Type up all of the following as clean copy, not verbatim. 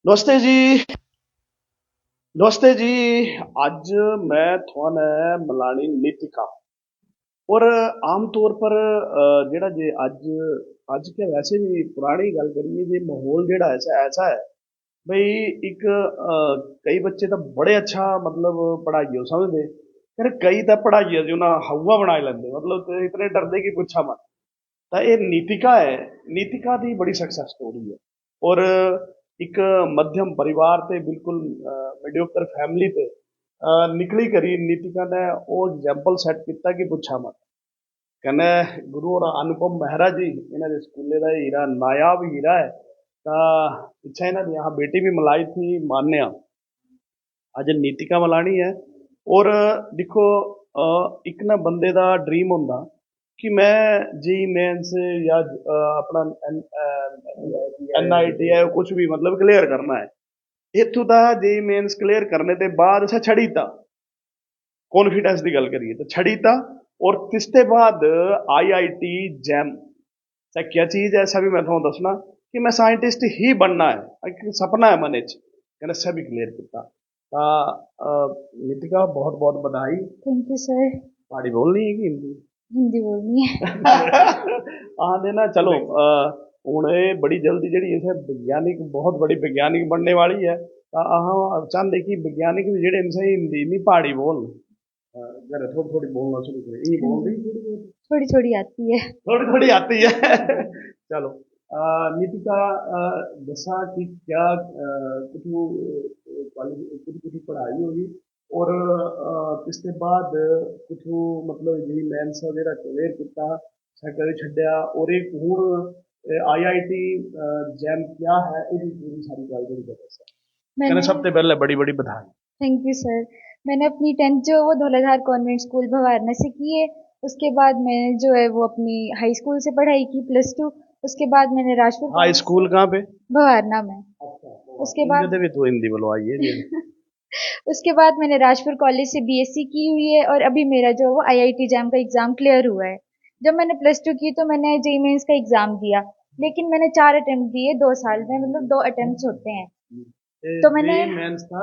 नमस्ते जी। नमस्ते जी। अज मैं थोआने मिलानी नीतिका और आम तौर पर जेड़ा जे अज अज के वैसे भी पुरानी गल करिए जे माहौल जेड़ा ऐसा ऐसा है भई एक कई बच्चे तो बड़े अच्छा मतलब पढ़ाइयों समझदे फिर कई तो पढ़ाइया जो ना हवा बनाई लेंदे मतलब ते इतने डरदे कि पुछा मत। तो ये नीतिका है। नीतिका की बड़ी सक्सेस स्टोरी है और एक मध्यम परिवार ते बिल्कुल मीडियोकर फैमिली ते निकली करी नीतिका ने वो एग्जाम्पल सैट किया कि पुछा मत। कहने गुरु और अनुपम मेहरा जी इन्होंने स्कूले का हीरा नायाब हीरा है। तो पिछे इन्हों की यहाँ बेटी भी मिलाई थी मान्या। अज नीतिका मिलानी है और देखो एक ना बंदे का ड्रीम होंदा कि मैं जी मेंस या अपना NIT है कुछ भी मतलब क्लियर करना है इतों का जी मेंस क्लियर करने के बाद अच्छा छड़ी था कॉन्फिडेंस की गल करिए तो छड़ी था और तिसते बाद IIT जैम क्या चीज है ऐसा भी मैं थोड़ा दसना कि मैं साइंटिस्ट ही बनना है एक सपना है मन च कहना सब भी क्लियर किया। नितिका बहुत बहुत बधाई। Thank you sir. पहाड़ी बोलनी है कि हिंदी? हिंदी बोलनी है। आने ना चलो हूँ ये बड़ी जल्दी जी इसे वैज्ञानिक बहुत बड़ी वैज्ञानिक बनने वाली है तो अह चाहते कि वैज्ञानिक भी जेडे इनसे हिंदी नहीं पहाड़ी बोल घर थोड़ी थोड़ी बोलना शुरू करें ये हाँ बोल जी, रही थोड़ी बहुत थोड़ी थोड़ी आती है। थोड़ी थोड़ी आती है। चलो नितिका दसा कि क्या कुछ कुछ कुछ पढ़ाई होगी और इसके बाद कुछ मतलब जी मैंस वगैरह क्लियर किया सैकड़े छड्या और एक हूँ IIT जैम क्या है ये पूरी सारी गल जी दसा कहने मैंने सब तो पहले बड़ी बड़ी बधाई। Thank you sir. मैंने अपनी 10th जो वो धौलाधार कॉन्वेंट स्कूल भवारना से की है। उसके बाद मैंने जो है वो अपनी हाई स्कूल से पढ़ाई की +2। उसके बाद मैंने राजपुर हाई कॉलेज स्कूल से कहाँ पे? भवारना में। उसके अच्छा बाद इनके भी तो हिंदी बोलवाइए जी। उसके बाद मैंने राजपुर कॉलेज से BSc की हुई है और अभी मेरा जो है वो IIT जैम का एग्जाम क्लियर हुआ है। जब मैंने +2 की तो मैंने जेई मेंस का एग्जाम दिया, लेकिन मैंने 4 अटेम्प्ट दिए 2 साल में, मतलब 2 अटेम्प्ट होते हैं। तो मैंने जेई मेंस था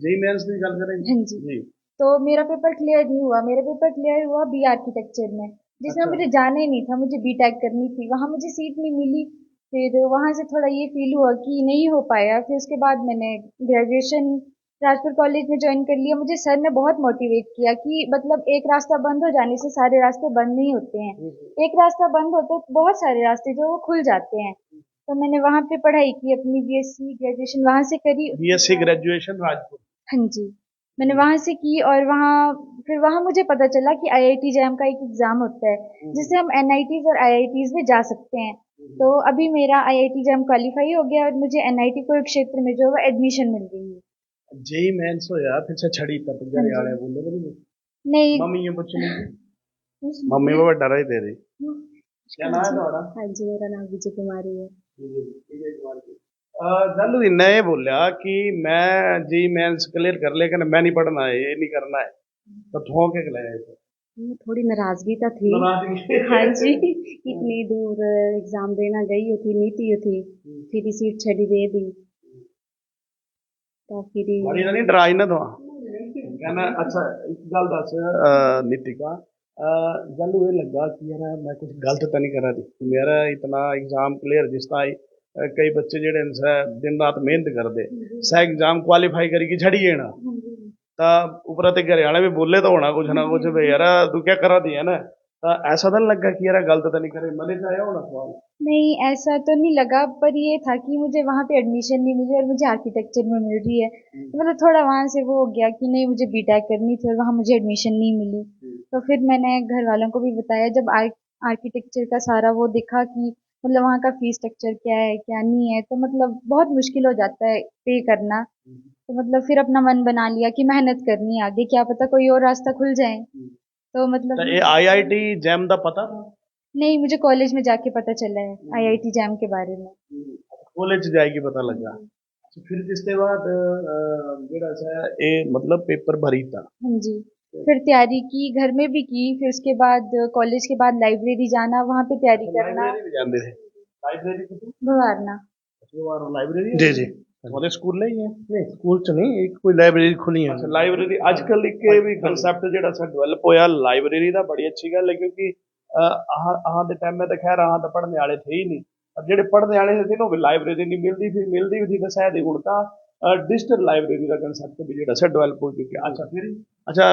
जेई मेंस की गल करें हाँ जी, जी। तो मेरा पेपर क्लियर नहीं हुआ। मेरा पेपर क्लियर हुआ बी आर्किटेक्चर में, जिसमें अच्छा मुझे जाना ही नहीं था। मुझे B.Tech करनी थी, वहाँ मुझे सीट नहीं मिली। फिर वहाँ से थोड़ा ये फील हुआ कि नहीं हो पाया। फिर उसके बाद मैंने ग्रेजुएशन राजपुर कॉलेज में ज्वाइन कर लिया। मुझे सर ने बहुत मोटिवेट किया कि मतलब एक रास्ता बंद हो जाने से सारे रास्ते बंद नहीं होते हैं। एक रास्ता बंद होते तो बहुत सारे रास्ते जो वो खुल जाते हैं। तो मैंने वहाँ पे पढ़ाई की, अपनी BSc ग्रेजुएशन वहाँ से करी। उसके BSc बाद ग्रेजुएशन राजपुर। हाँ जी, मैंने वहाँ से की और वहाँ फिर वहाँ मुझे पता चला कि IIT जैम का एक एग्ज़ाम होता है, जिससे हम NITs और IITs में जा सकते हैं। तो अभी मेरा IIT जैम क्वालीफाई हो गया और मुझे NIT कुरुक्षेत्र में जो है वो एडमिशन मिल गई है। जेई मेंस होया फिर से छड़ी तक हाँ घरे जी। वाले बोले तो नहीं नहीं। मम्मी ये पूछ ली मम्मी को डर ही दे रही क्या हाँ नाम है जी। तुम्हारा? हाँ जी, मेरा नाम विजय कुमारी है। विजय कुमार जी। गल इन्ना ये बोलिया कि मैं जी मेंस क्लियर कर लेकिन मैं नहीं पढ़ना है ये नहीं करना है तो थों के खिलाया इसे थोड़ी नाराजगी तो थी। नाराजगी। हाँ जी। इतनी दूर एग्जाम देना गई थी, नीति थी। फिर सीट छड़ी दे दी। तो फिर बड़ी नहीं डराई ना तो कहना अच्छा एक गल दस नीतिका गल ये लगा कि यार मैं कुछ गलत तो नहीं करा रही मेरा इतना एग्जाम क्लियर जिस तरह कई बच्चे जेडे दिन रात मेहनत करते सह एग्जाम क्वालीफाई करी छड़िए ना तो ऊपर ते घरे वाले भी बोले तो होना कुछ ना कुछ भाई यार तू क्या करा दी है ना तो ऐसा तो नहीं लगा कि यार गलत तो नहीं करे मने से आया होना सवाल। नहीं, ऐसा तो नहीं लगा, पर ये था कि मुझे वहाँ पे एडमिशन नहीं मिली और मुझे आर्किटेक्चर में मिल रही है। तो मतलब थोड़ा वहाँ से वो हो गया कि नहीं, मुझे B.Tech करनी थी और वहाँ मुझे एडमिशन नहीं मिली। तो फिर मैंने घर वालों को भी बताया। जब आर्किटेक्चर का सारा वो देखा कि मतलब वहाँ का फीस स्ट्रक्चर क्या है क्या नहीं है, तो मतलब बहुत मुश्किल हो जाता है पे करना। तो मतलब फिर अपना मन बना लिया कि मेहनत करनी है आगे, क्या पता कोई और रास्ता खुल जाए। तो तो मतलब ये IIT जैम का पता था? नहीं, मुझे कॉलेज में जाके पता चला है IIT जैम के बारे में। कॉलेज जाएगी पता हाँ लगा। जी। तो फिर जिसके बाद जेड़ा सा ये मतलब पेपर भरी था हाँ जी। फिर तैयारी की, घर में भी की। फिर उसके बाद कॉलेज के बाद लाइब्रेरी जाना, वहाँ पे तैयारी तो करना। लाइब्रेरी भी जाते थे लाइब्रेरी की तो भवारना। ਲਾਇਬ੍ਰੇਰੀ जी जी ਉਹਦੇ ਸਕੂਲ ਲਈ ਹੈ नहीं स्कूल च नहीं एक कोई लाइब्रेरी खुली है ਅੱਛਾ ਲਾਇਬ੍ਰੇਰੀ ਅੱਜ ਕੱਲ੍ਹ ਇੱਕ ਇਹ ਵੀ ਕਨਸੈਪਟ ਜਿਹੜਾ ਸਾ ਡਿਵੈਲਪ ਹੋਇਆ ਲਾਇਬ੍ਰੇਰੀ ਦਾ ਬੜੀ ਅੱਛੀ ਗੱਲ ਹੈ ਕਿਉਂਕਿ ਆਹ ਦੇ ਟਾਈਮ ਤੇ ਖੈਰ ਆਹ ਤਾਂ ਪੜ੍ਹਨੇ ਵਾਲੇ ਥੇ ਹੀ ਨਹੀਂ ਪਰ ਜਿਹੜੇ ਪੜ੍ਹਨੇ ਵਾਲੇ ਸੀ ਨਾ ਉਹ ਵੀ ਲਾਇਬ੍ਰੇਰੀ ਨਹੀਂ ਮਿਲਦੀ ਸੀ ਮਿਲਦੀ ਵੀ ਸੀ ਤਾਂ ਸ਼ਾਇਦ ਹੁਣ ਤਾਂ डिजिटल लाइब्रेरी का कंसेप्ट भी जो है डेवलप हो चुका है अच्छा फिर अच्छा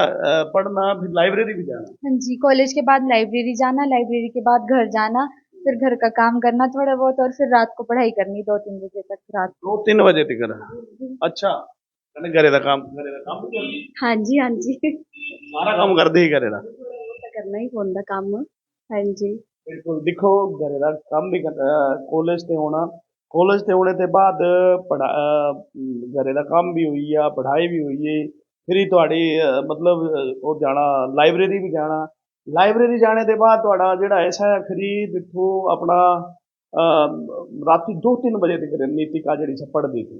पढ़ना फिर लाइब्रेरी भी जाना हाँ जी, कॉलेज के बाद लाइब्रेरी जाना, लाइब्रेरी के बाद घर जाना, फिर घर का काम करना थोड़ा बहुत, और फिर रात को पढ़ाई करनी 2-3 बजे तक रात को। 2-3 बजे तक अच्छा कहने घरे का काम भी करदी हाँ जी, हाँ जी। सारा काम करदे ही घरे दा करना ही पौंदा काम। हाँ जी बिल्कुल देखो घरे दा काम भी कॉलेज ते होना कॉलेज ते होने के बाद घरे का काम भी हुई है पढ़ाई भी हुई है फिर ही थोड़ी मतलब वो जाना लाइब्रेरी भी जाना लाइब्रेरी जाने के बाद थोड़ा जोड़ा ऐसा है फिर देखो अपना रात 2-3 बजे तक नीतिका जी पढ़ती थी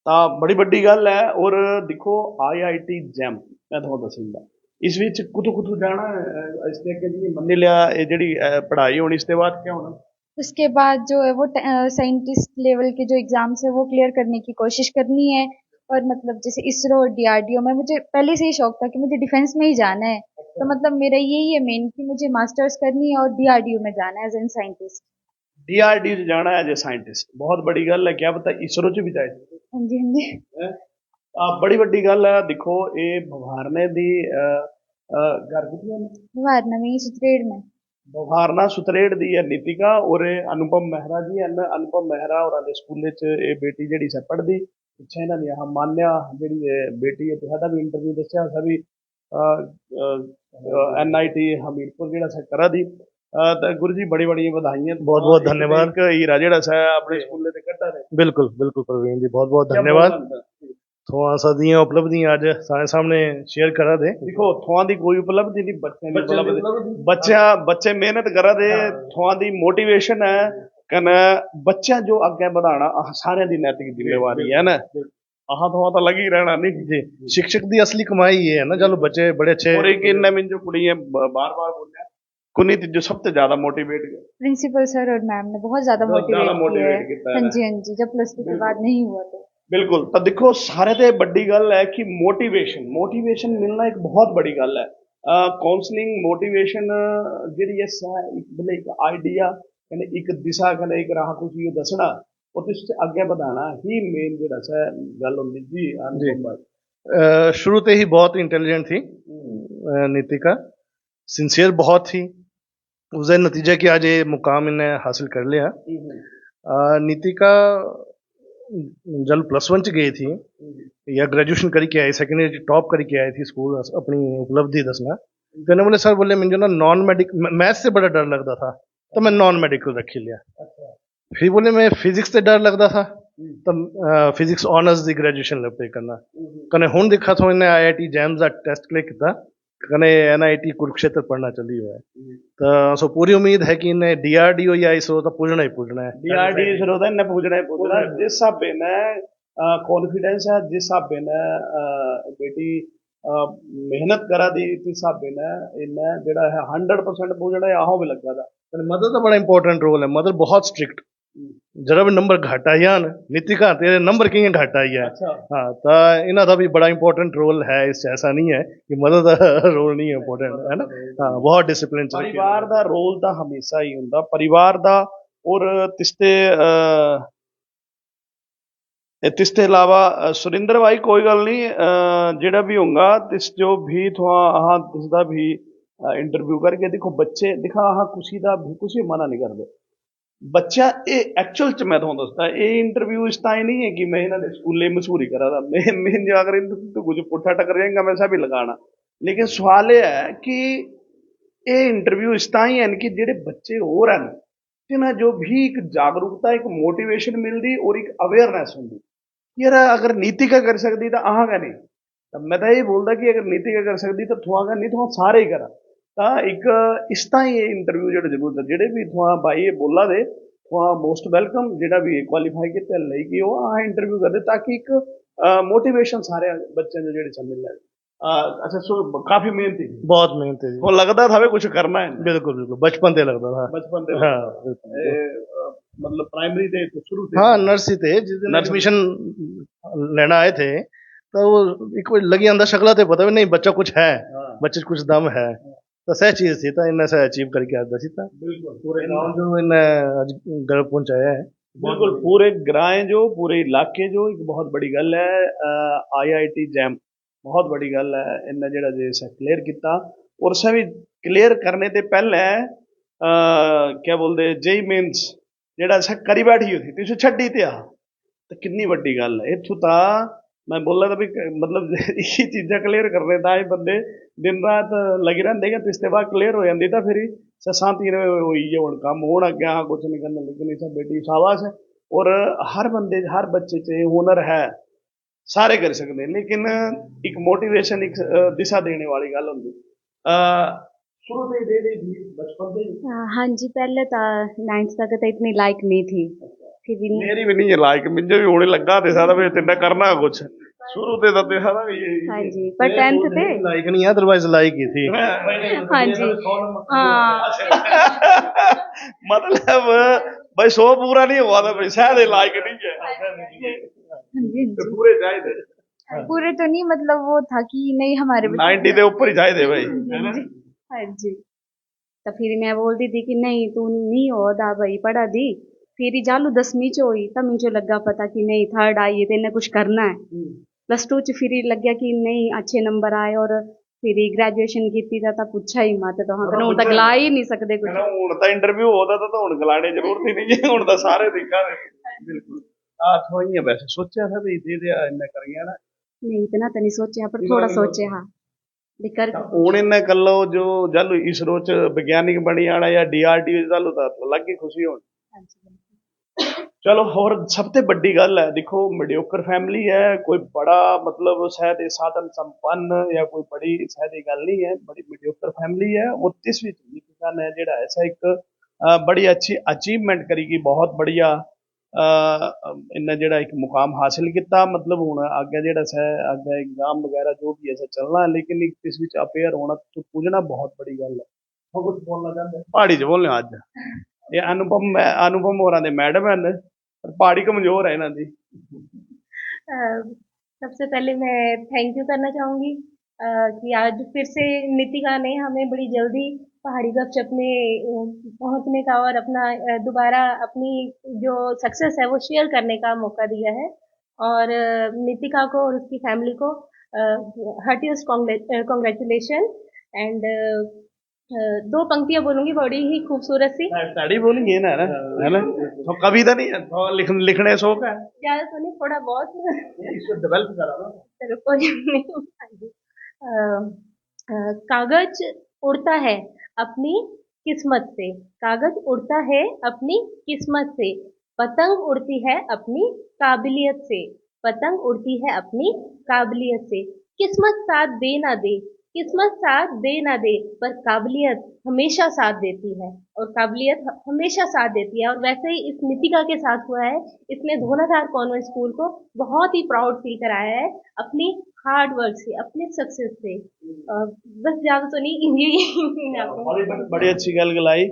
तो बड़ी वड्डी गल है और देखो IIT जैम मैं तुहानू दसूंगा इस विच कुतों कुतों जाना इसने अगे जी मन्नी लिया जी पढ़ाई होनी इसके बाद क्या होना उसके बाद जो है वो साइंटिस्ट लेवल के जो एग्जाम्स है वो क्लियर करने की कोशिश करनी है। और मतलब जैसे इसरो और DRDO में मुझे पहले से ही शौक था कि मुझे डिफेंस में ही जाना है, तो मतलब मेरा यही है मेन कि मुझे मास्टर्स करनी है और DRDO में जाना है एज एन साइंटिस्ट। DRDO च जाना है एज ए साइंटिस्ट बहुत बड़ी गल है क्या पता इसरो च भी जाए हाँ जी, हाँ जी। बड़ी वड्डी गल है देखो ये बवारने दी घर वारना में सुत्रेड़ में बवारना सुतरेड़ दी है नीतिका और अनुपम मेहरा जी अनुपम मेहरा और स्कूल ये बेटी जी सा पढ़ती पिछे इन्होंने यहाँ मान्या जी बेटी है तो भी इंटरव्यू दसिया सा भी NIT हमीरपुर जो करा दी गुरु जी बड़ी बड़ी बधाइयां बहुत बहुत धन्यवाद हीरा जो अपने स्कूल से कट्टा है बिल्कुल बिल्कुल प्रवीण जी बहुत बहुत धन्यवाद थोड़ा सा दियां उपलब्धियां आज सारे सामने शेयर करा दे देखो थोड़ा दी कोई उपलब्धि नहीं बच्चे दी उपलब्धि बच्चे मेहनत करा दे थोड़ा दी मोटिवेशन है कने बच्चा जो आगे बढ़ाना सारे दी नैतिक जिम्मेवारी है ना आहा थोड़ा तो लगी रहना नहीं जी शिक्षक दी असली कमाई ये है ना चलो बच्चे बड़े अच्छे और एक इनने में जो कुड़ी है बार बार बोलिया कुनीत जो सबसे ज्यादा मोटिवेट प्रिंसिपल सर और मैम ने बहुत ज्यादा मोटिवेट किया है। हाँ जी, हाँ जी, जब +2 के बाद नहीं हुआ तो बिल्कुल तो देखो सारे ते बड़ी गल है कि मोटिवेशन मिलना एक बहुत बड़ी गल है काउंसलिंग मोटिवेशन जी एक आइडिया कने एक दिशा कने एक राह कुछ ये दसना और उससे आगे बढ़ाना ही मेन जो गल होंदी जी शुरू से ही बहुत इंटेलिजेंट थी नीतिका सिंसियर बहुत थी उसके नतीजे कि आज ये मुकाम इन्हें हासिल कर लिया नीतिका जब +1 च गई थी या ग्रेजुएशन करके आई सेकेंडरी टॉप करके आई थी स्कूल अपनी उपलब्धि दसना तो इन्हें बोले सर बोले मुझे ना नॉन मेडिकल मैथ से बड़ा डर लगता था तो मैं नॉन मेडिकल रखी लिया फिर बोले मैं फिजिक्स से डर लगता था तो फिजिक्स ऑनर्स की ग्रेजुएशन पे करना कने हुण देखा तो इन्हें IIT जैम्स का टेस्ट क्लियर किया कने NIT कुरुक्षेत्र पढ़ना चली हुआ है तो सो पूरी उम्मीद है कि इन्हें DRDO या इसरो तो पूछना ही पूछना है DRDO इसरो तो इन्हें पूछना ही पूछना जिस हिसाब ने कॉन्फिडेंस है जिस हिसाब ने बेटी मेहनत करा दी इस हिसाब ने इन्हें जेड़ा है 100% पूछना है आहो भी लगा था मदर का बड़ा इंपॉर्टेंट रोल है मदर बहुत स्ट्रिक्ट जरा भी नंबर घट आई जान नीतिका तेरे नंबर किए घट आई है अच्छा। हाँ तो इन्हों का भी बड़ा इंपॉर्टेंट रोल है इस ऐसा नहीं है कि मदर का रोल नहीं है इंपॉर्टेंट है ना हाँ बहुत डिसिप्लिन परिवार का रोल तो हमेशा ही होंगे परिवार का और तिसते अलावा सुरिंदर भाई कोई गल नहीं जेड़ा भी होगा तिस जो भी थोड़ा अहाँ तिसदा भी इंटरव्यू करके देखो बच्चे दिखा अहाँ कुछ भी मना नहीं करते बच्चा ये एक्चुअल च मैं तुहानू दसदा ये इंटरव्यू इस ताई नहीं है कि मैं इन्होंने स्कूले मशहूरी करा दा मैं जो अगर तो कुछ पुट्ठा टकर जाएगा मैं सब ही लगाना लेकिन सवाल यह है कि ये इंटरव्यू इस ताई है कि जेडे बच्चे होर हैं जिन्हें जो भी एक जागरूकता एक मोटिवेशन मिलती और एक अवेयरनैस होंगी यार अगर नीतिका कर सकती तो अहाँ का नहीं तो मैं तो ये बोलता कि अगर नीतिका कर सकती तो थोड़ा का नहीं थोड़ा सारे ही करा एक इस तरह ये इंटरव्यू जो जरूरत है जेडे भी थोड़ा भाई ये बोला दे थोड़ा मोस्ट वेलकम जेड़ा भी क्वालीफाई किया कि वो इंटरव्यू कर दे ताकि एक मोटिवेशन सारे बच्चे जो जेडे मिल जाए अच्छा काफी मेहनती थी। बहुत मेहनत है जी। वो लगता था भी कुछ करना है बिल्कुल बिल्कुल, बचपन से लगता था। बचपन से। हाँ बिल्कुल। मतलब प्राइमरी थे तो शुरू से हाँ नर्सरी थे, जिस दिन नर्सरी। एडमिशन लेना आए थे तो वो एक कोई लगी अंदर शक्ला थे पता भी नहीं बच्चा कुछ है, हाँ बच्चे च कुछ दम है। तो सह चीज थी तो इनने से अचीव करके आज दसी था बिल्कुल पूरे गांव जो इन्हें आज गर्व पहुंचाया है। बिल्कुल पूरे ग्राएं जो पूरे इलाके जो एक बहुत बड़ी गल है। IIT जैम बहुत बड़ी गल है इन्हें जेड़ा जे इसे क्लियर किया और इसे भी क्लियर करने ते पहले क्या बोलते जेई मेन्स जेड़ा इसे करी बैठी होती तुझे छड्डी ते आ तो कितनी बड़ी गल है इथों ता मैं बोला था भी मतलब ये चीज़ां क्लियर करने ता ही बंदे दिन रात लगे रहते हैं तो इसके बाद क्लियर हो जाती तो फिर शांति हुई है हुण कम होना क्या कुछ नहीं करना लेकिन इस बेटी शाबाश है और हर बंदे हर बच्चे च हुनर है सारे कर सकते हैं लेकिन एक मोटिवेशन एक दिशा देने वाली गल होंगी शुरू से ही दे दी थी बचपन से ही। हाँ जी, पहले तो 9th तक तो इतनी लाइक नहीं थी, फिर मेरी भी नहीं है लाइक मुझे भी होने लगा थे सारा भी तेना करना कुछ शुरू से तो सारा भी हाँ जी, पर 10th थे। लाइक नहीं है अदरवाइज लाइक ही थी। हाँ जी, हाँ मतलब भाई 100 पूरा नहीं हुआ था भाई शायद लाइक नहीं है हाँ जी, तो पूरे चाहिए पूरे तो नहीं, मतलब वो था कि नहीं हमारे 90 के ऊपर ही चाहिए भाई है ना। हाँ जी, तो फिर मैं बोलती थी कि नहीं तू नहीं हो दा भाई पढ़ा दी, फिर ही जालू 10वीं च होई तब मुझे लगा पता कि नहीं थर्ड आई है तो इन्हें कुछ करना है। +2 च फिर ही लग गया कि नहीं अच्छे नंबर आए और फिर ही ग्रेजुएशन की था पूछा ही मत तो हाँ हूँ तक ला ही नहीं सकते कुछ। ਹੁਣ ਤਾਂ ਇੰਟਰਵਿਊ ਹੋਦਾ ਤਾਂ ਹੁਣ ਗਲਾਣੇ ਜ਼ਰੂਰਤ ਹੀ ਨਹੀਂ ਹੈ ਹੁਣ ਤਾਂ ਸਾਰੇ ਦੇਖਾਂਗੇ ਬਿਲਕੁਲ ਆ ਥੋੜੀਆਂ ਵੈਸੇ ਸੋਚਿਆ था ਵੀ ਦੇ ਦੇ ਇੰਨਾ ਕਰ ਗਿਆ ਨਾ नहीं इतना तो नहीं सोचे पर थोड़ा सोचे हाँ लेकर ਹੁਣ ਇੰਨਾ ਕਰ ਲਓ ਜੋ ਜਲ ਇਸਰੋ ਚ ਵਿਗਿਆਨਿਕ ਬਣੀ ਆਣਾ ਜਾਂ DRDO ਚਾਲੂ ਤਾਂ ਲੱਗ ਹੀ ਖੁਸ਼ੀ ਹੋਣੀ। हाँ जी, चलो और सबसे बड़ी गल है देखो मीडियोकर फैमिली है कोई बड़ा मतलब शायद साधन संपन्न या कोई बड़ी शायद ये गल नहीं है बड़ी मीडियोकर फैमिली है और इस विच ने जेड़ा ऐसा एक बड़ी अच्छी अचीवमेंट करी कि बहुत बढ़िया इन्हें जेड़ा एक मुकाम हासिल किया मतलब हूँ आगे जेड़ा है आगे एग्जाम वगैरह जो भी ऐसा चलना है लेकिन इस विच अपेयर होना तो पुजना बहुत बड़ी गल है। और कुछ बोलना चाहते हैं पहाड़ी च बोलने अज ये अनुपम होरां दे मैडम है पहाड़ी कमजोर है इन्हां दी। सबसे पहले मैं थैंक यू करना चाहूँगी कि आज फिर से नितिका ने हमें बड़ी जल्दी पहाड़ी गपशप में पहुँचने का और अपना दोबारा अपनी जो सक्सेस है वो शेयर करने का मौका दिया है और नितिका को और उसकी फैमिली को हार्टिएस्ट कॉन्ग्रेचुलेशन एंड 2 पंक्तियां बोलूंगी बड़ी ही खूबसूरत सी ताड़ी बोलेंगे ना है ना तो कविता नहीं है तो लिखने शौक है ज्यादा तो नहीं थोड़ा बहुत इसको डेवलप करा ना चलो कोई नहीं। कागज उड़ता है अपनी किस्मत से कागज उड़ता है अपनी किस्मत से पतंग उड़ती है अपनी काबिलियत से पतंग उड़ती है अपनी काबिलियत से किस्मत साथ दे ना दे किस्मत साथ दे ना दे पर काबिलियत हमेशा साथ देती है और काबिलियत हमेशा साथ देती है और वैसे ही इस नितिका के साथ हुआ है। इसने धोलाधार कॉन्वेंट स्कूल को बहुत ही प्राउड फील कराया है अपनी हार्ड वर्क से अपने सक्सेस से बस ज्यादा तो नहीं यही बड़ी अच्छी गल गलाई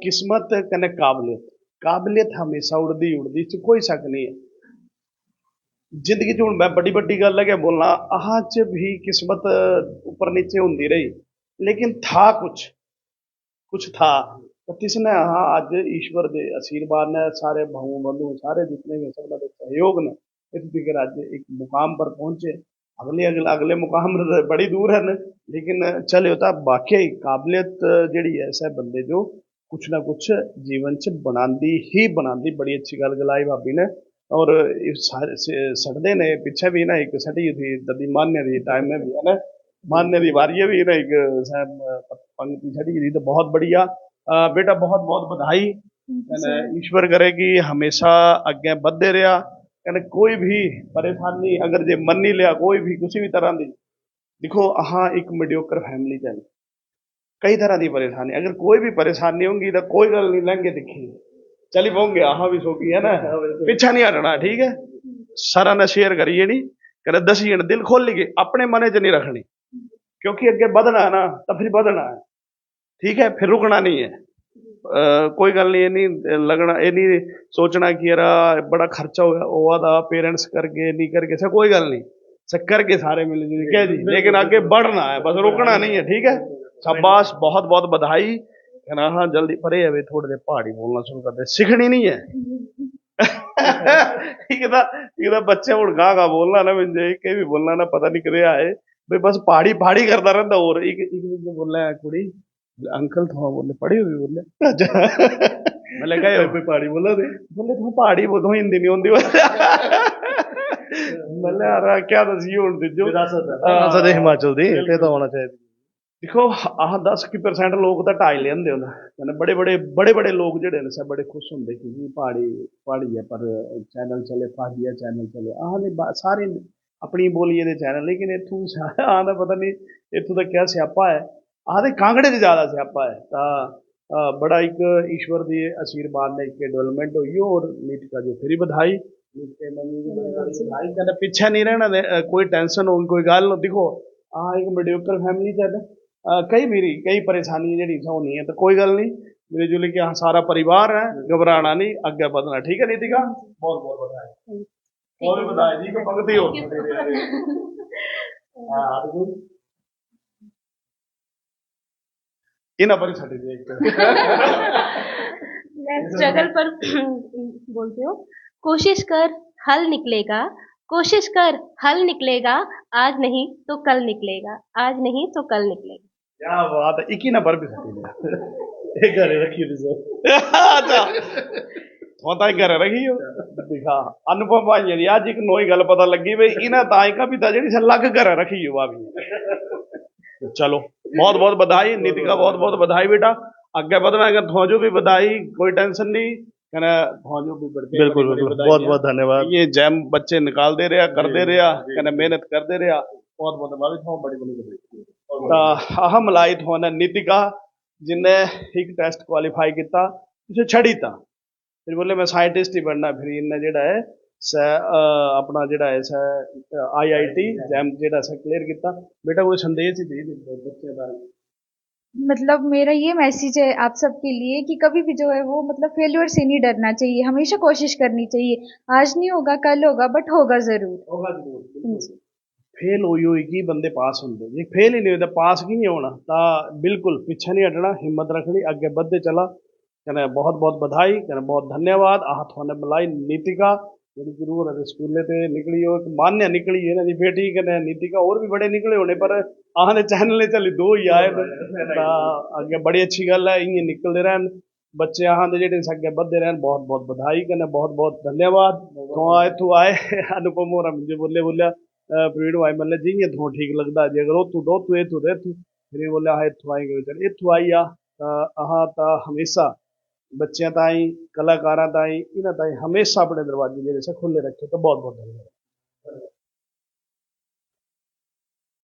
किस्मत कने काबिलियत काबिलियत हमेशा उड़दी उड़दी च कोई शक नहीं है जिंदगी च हुण मैं बड़ी बड़ी गल है बोलना आह च भी किस्मत ऊपर नीचे होंदी रही लेकिन था कुछ कुछ था तो किसने हाँ अज ईश्वर के आशीर्वाद ने सारे भाऊ बंधु सारे जितने भी सब सहयोग ने इस फिकर अज एक मुकाम पर पहुंचे अगले अगले अगले मुकाम बड़ी दूर है लेकिन चले होता वाकई काबिलियत जी ऐसा बंदे जो कुछ ना कुछ जीवन च बनाती ही बनाती बड़ी अच्छी गल गलाई भाभी ने और सड़ते ने पिछे भी ना एक सड़ी थी ददी मान्य की टाइम में भी है ना मान्य की वारी भी ना एक पंक्ति सड़ी थी तो बहुत बढ़िया बेटा बहुत बहुत बधाई ईश्वर करे कि हमेशा अगे बढ़ते रहा कहने कोई भी परेशानी अगर जे मन नहीं लिया कोई भी किसी भी तरह की देखो हाँ एक मीडियोकर फैमिली चाहिए कई तरह की परेशानी अगर कोई भी परेशानी होगी तो कोई गल नहीं लहंगे दिखी चली पाऊंगे आह भी सोगी है ना पीछा नहीं हटना ठीक है सारा ने शेयर करिए नहीं ਕਹਿੰਦਾ ਦਸੀ ਜਣ ਦਿਲ ਖੋਲ ਲਈਏ, ਆਪਣੇ ਮਨੇ 'ਚ ਨਹੀਂ ਰੱਖਣੀ, ਕਿਉਂਕਿ ਅੱਗੇ ਵਧਣਾ ਹੈ ਨਾ ਤਾਂ ਫਿਰ ਵਧਣਾ ਹੈ, ਠੀਕ ਹੈ, ਫਿਰ ਰੁਕਣਾ ਨਹੀਂ ਹੈ। ਕੋਈ ਗੱਲ ਨਹੀਂ, ਇਹ ਨਹੀਂ ਲੱਗਣਾ, ਇਹ ਨਹੀਂ ਸੋਚਣਾ ਕਿ ਯਾਰ बड़ा खर्चा हो गया ओवा दा पेरेंट्स करके नहीं करके सब, कोई गल नहीं, सब करके सारे मिलजुल के जी, लेकिन आगे बढ़ना है, बस रुकना नहीं है, ठीक है। शाबाश, बहुत बहुत बधाई। कहना हाँ जल्दी परे है, थोड़े देर पहाड़ी बोलना शुरू कर दे, सीखनी नहीं है। एक बच्चे हूँ गा गा बोलना ना, मुझे के भी बोलना ना, पता नहीं कदे आए भाई, बस पहाड़ी पहाड़ी करता रहता। और एक बोलना है कुड़ी, अंकल थोड़ा बोले पढ़ी हुई, बोले मैं लगा कोई पहाड़ी बोला थे, बोले तुम पहाड़ी बोलो, हिंदी नहीं होती। मतलब यार क्या दसी हूं जो विरासत है हिमाचल दी, ये तो होना चाहिए। देखो आह 10% लोग तो ढाई लेंदे होंदे, कन्नै बड़े बड़े लोग जेहड़े ने सब बड़े खुश होंदे कि जी पहाड़ी है पर चैनल चले, फाजिया चैनल चले, आह ने सारे अपनी बोलिए दे चैनल, लेकिन इत्थों आह दा पता नहीं इत्थों दा क्या स्यापा है, आखदे कांगड़े च ज़्यादा स्यापा है। तां बड़ा एक ईश्वर के आशीर्वाद ने एक डेवलपमेंट हुई, और नीतिका जो फिर बधाई, कहते पीछे नहीं रहना, कोई टेंशन होगी कोई गल हो। देखो एक मीडियोकर फैमिली च कई परेशानी जी होनी है, तो कोई गल नहीं, मिले जुले के सारा परिवार है, घबराना नहीं, अगे बढ़ना, ठीक है नीतिका, बहुत बहुत बधाई। और भी बधाई जी, पंक्ति हो इन्हें पर मैं स्ट्रगल पर बोलती हूँ, कोशिश कर हल निकलेगा, कोशिश कर हल निकलेगा, आज नहीं तो कल निकलेगा, आज नहीं तो कल निकलेगा। क्या बात है, एक ही नंबर भी सही एक घरे रखी अच्छा थोड़ा घर रखी हो दिखा अनुपम भाई जी, आज एक नई गल पता लगी भाई, इन्हें ताई कविता जी अलग घर रखी हो भाभी। चलो बहुत बहुत बधाई नीतिका, बहुत बहुत बधाई बेटा, अगे बढ़ना है, थोजो भी बधाई, कोई टेंशन नहीं, बिल्कुल बहुत बहुत धन्यवाद। ये जैम बच्चे निकाल दे रहा, कर दे रहा, कहना मेहनत कर दे रहा, बहुत बहुत बड़ी बड़ी आह मलाई थोड़ा नीतिका जिन्हें एक टेस्ट क्वालीफाई किया, उसे छड़ी था, फिर बोले मैं साइंटिस्ट ही बनना, फिर इन्हें जेड़ा है अपना जेड़ा है IIT जैम जेड़ा क्लियर किया। बेटा कोई संदेश ही दे बच्चे का, मतलब मेरा ये मैसेज है आप सबके लिए कि कभी भी जो है वो मतलब फेल्योर से नहीं डरना चाहिए, हमेशा कोशिश करनी चाहिए, आज नहीं होगा कल होगा, बट होगा जरूर। फेल होगी बंदे पास होंगे, जे फेल ही नहीं होता पास की नहीं होना, तो बिल्कुल पीछे नहीं हटना, हिम्मत रखनी, अगे बढ़ते चला। कहना बहुत बहुत बधाई, कहना बहुत धन्यवाद। आह थोने बुलाई नीतिका जी जरूर स्कूले ते निकली हो, एक मान्य निकली है ना जी बेटी, कहने नीतिका और भी बड़े निकले होने, पर आह ने चैनल ने चली दो ही आए, अगे बड़ी अच्छी गल है, इं निकलते रहन बच्चे, आह दे जेहड़े अगे बढ़ते रहन, बहुत बहुत बधाई, कहने बहुत बहुत धन्यवाद। तो इतों आए अनुपम होर मुझे बोलिया प्रवीण भाई मतलब जी इतों ठीक लगता जे अगर उतू दो तू इतू दे तू, फिर बोलिया हाँ इतों आएंगे, चल इतों आई आ अह तो हमेशा बच्चों ताई कलाकारां ताई इन्हां ताई हमेशा अपने दरवाजे जेहड़े से खुले रखे, तो बहुत बहुत धन्यवाद।